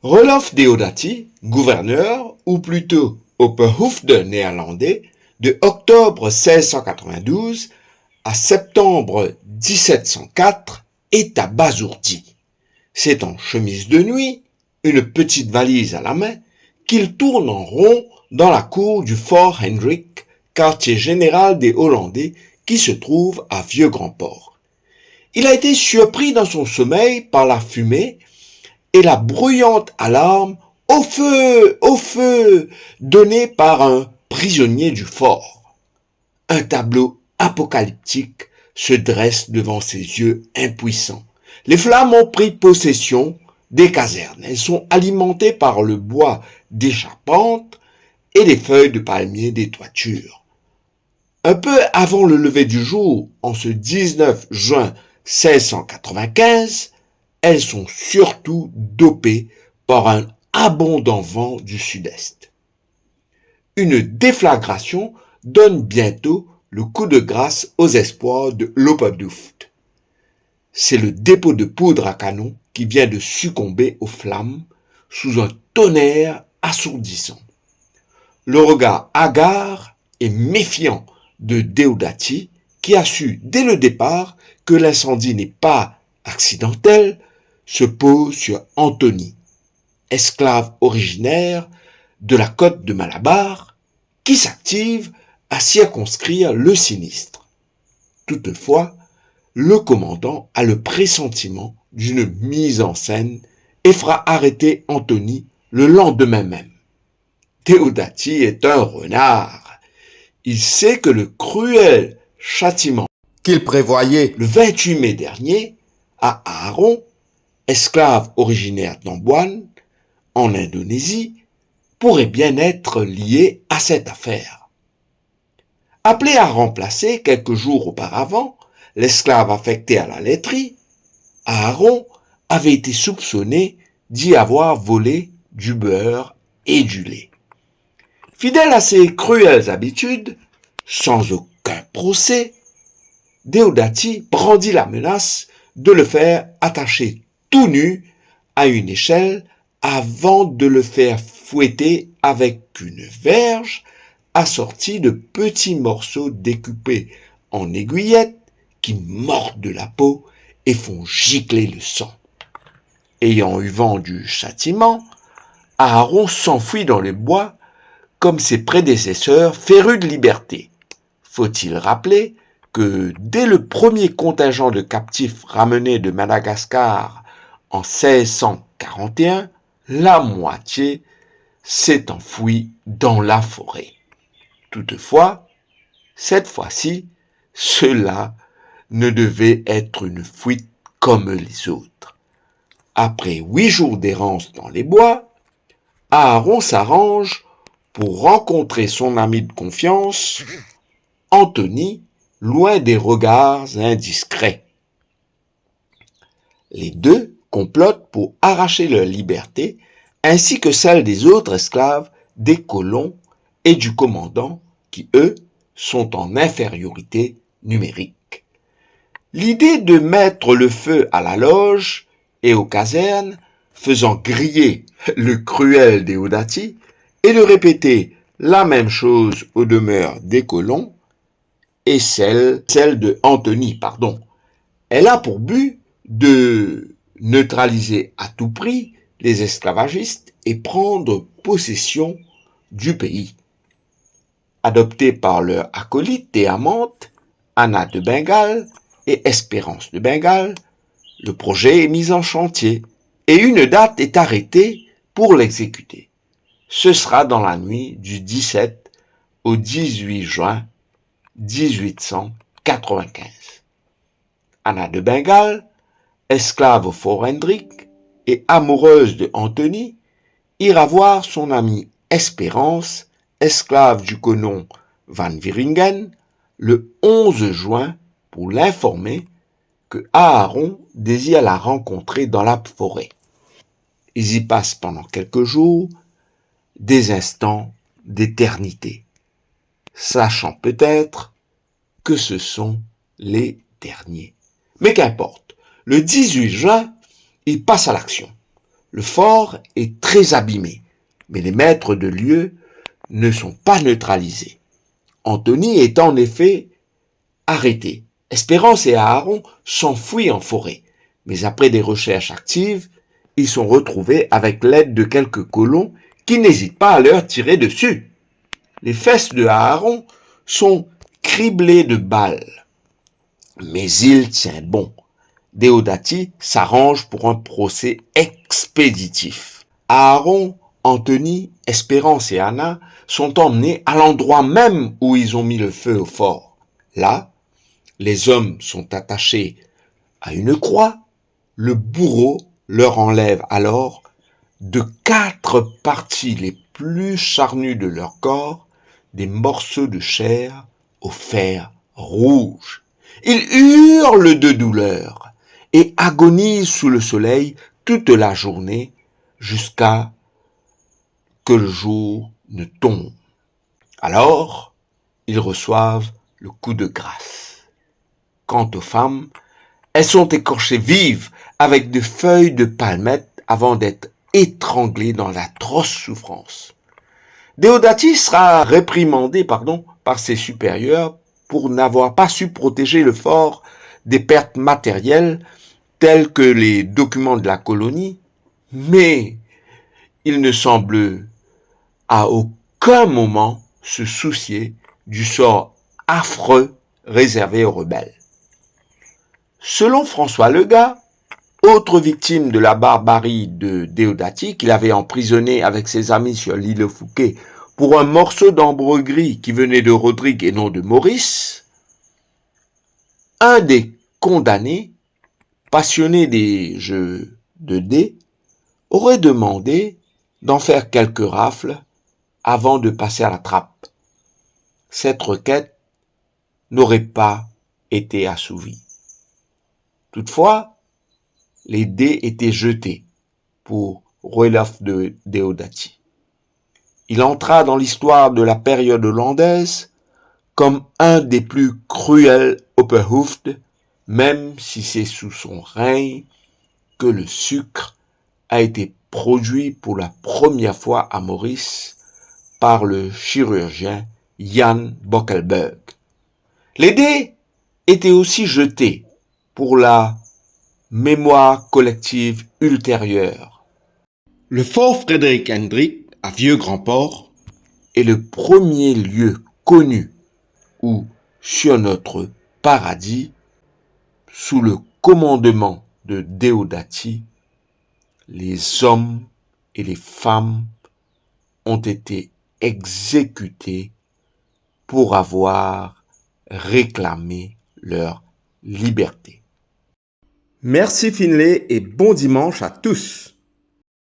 Roelof Deodaty, gouverneur, ou plutôt opperhoofde néerlandais, de octobre 1692 à septembre 1704, est abasourdi. C'est en chemise de nuit, une petite valise à la main, qu'il tourne en rond dans la cour du Fort Hendrik, quartier général des Hollandais qui se trouve à Vieux-Grand-Port. Il a été surpris dans son sommeil par la fumée et la bruyante alarme « Au feu !» donnée par un prisonnier du fort. Un tableau apocalyptique se dresse devant ses yeux impuissants. Les flammes ont pris possession des casernes. Elles sont alimentées par le bois des charpentes et les feuilles de palmier des toitures. Un peu avant le lever du jour, en ce 19 juin 1695, elles sont surtout dopées par un abondant vent du sud-est. Une déflagration donne bientôt le coup de grâce aux espoirs de l'Opperhoofd. C'est le dépôt de poudre à canon qui vient de succomber aux flammes sous un tonnerre assourdissant. Le regard hagard et méfiant de Deodaty, qui a su dès le départ que l'incendie n'est pas accidentel, se pose sur Antony, esclave originaire de la côte de Malabar, qui s'active à circonscrire le sinistre. Toutefois, le commandant a le pressentiment d'une mise en scène et fera arrêter Antony le lendemain même. Deodaty est un renard. Il sait que le cruel châtiment qu'il prévoyait le 28 mai dernier à Aaron, esclave originaire d'Amboine, en Indonésie, pourrait bien être lié à cette affaire. Appelé à remplacer quelques jours auparavant l'esclave affecté à la laiterie, Aaron avait été soupçonné d'y avoir volé du beurre et du lait. Fidèle à ses cruelles habitudes, sans aucun procès, Deodaty brandit la menace de le faire attacher tout nu à une échelle avant de le faire fouetter avec une verge assortie de petits morceaux découpés en aiguillettes qui mordent de la peau et font gicler le sang. Ayant eu vent du châtiment, Aaron s'enfuit dans les bois comme ses prédécesseurs férus de liberté. Faut-il rappeler que dès le premier contingent de captifs ramenés de Madagascar en 1641, la moitié s'est enfuie dans la forêt. Toutefois, cette fois-ci, cela ne devait être une fuite comme les autres. Après 8 jours d'errance dans les bois, Aaron s'arrange pour rencontrer son ami de confiance, Antony, loin des regards indiscrets. Les deux complotent pour arracher leur liberté, ainsi que celle des autres esclaves, des colons et du commandant, qui, eux, sont en infériorité numérique. L'idée de mettre le feu à la loge et aux casernes, faisant griller le cruel Deodaty, et de répéter la même chose aux demeures des colons, et celle de Antony, Elle a pour but de neutraliser à tout prix les esclavagistes et prendre possession du pays. Adoptés par leurs acolytes et amantes, Anna de Bengale et Espérance de Bengale, le projet est mis en chantier et une date est arrêtée pour l'exécuter. Ce sera dans la nuit du 17 au 18 juin 1895. Anna de Bengale, esclave au Fort Hendrik et amoureuse de Antony, ira voir son amie Espérance, esclave du colon Van Wieringen, le 11 juin pour l'informer que Aaron désire la rencontrer dans la forêt. Ils y passent pendant quelques jours des instants d'éternité, sachant peut-être que ce sont les derniers. Mais qu'importe, le 18 juin, il passe à l'action. Le fort est très abîmé, mais les maîtres de lieu ne sont pas neutralisés. Antony est en effet arrêté. Espérance et Aaron s'enfuient en forêt, mais après des recherches actives, ils sont retrouvés avec l'aide de quelques colons qui n'hésitent pas à leur tirer dessus. Les fesses de Aaron sont criblées de balles, mais il tient bon. Déodatie s'arrange pour un procès expéditif. Aaron, Antony, Espérance et Anna sont emmenés à l'endroit même où ils ont mis le feu au fort. Là, les hommes sont attachés à une croix. Le bourreau leur enlève alors de 4 parties les plus charnues de leur corps des morceaux de chair au fer rouge. Ils hurlent de douleur et agonisent sous le soleil toute la journée jusqu'à que le jour ne tombe. Alors, ils reçoivent le coup de grâce. Quant aux femmes, elles sont écorchées vives avec des feuilles de palmette avant d'être étranglées dans d'atroces souffrances. Déodatie sera réprimandé par ses supérieurs pour n'avoir pas su protéger le fort des pertes matérielles telles que les documents de la colonie, mais il ne semble à aucun moment se soucier du sort affreux réservé aux rebelles. Selon François Legas, autre victime de la barbarie de Déodatie, qu'il avait emprisonné avec ses amis sur l'île Fouquet pour un morceau d'ambre gris qui venait de Rodrigue et non de Maurice, un des condamnés, passionné des jeux de dés, aurait demandé d'en faire quelques rafles avant de passer à la trappe. Cette requête n'aurait pas été assouvie. Toutefois, les dés étaient jetés pour Roelof de Déodatie. Il entra dans l'histoire de la période hollandaise comme un des plus cruels Opperhoofd, même si c'est sous son règne que le sucre a été produit pour la première fois à Maurice par le chirurgien Jan Bockelberg. Les dés étaient aussi jetés pour la mémoire collective ultérieure. Le fort Frédéric Hendrik à Vieux-Grand-Port est le premier lieu connu où, sur notre paradis, sous le commandement de Déodatie, les hommes et les femmes ont été exécutés pour avoir réclamé leur liberté. Merci Finlay et bon dimanche à tous.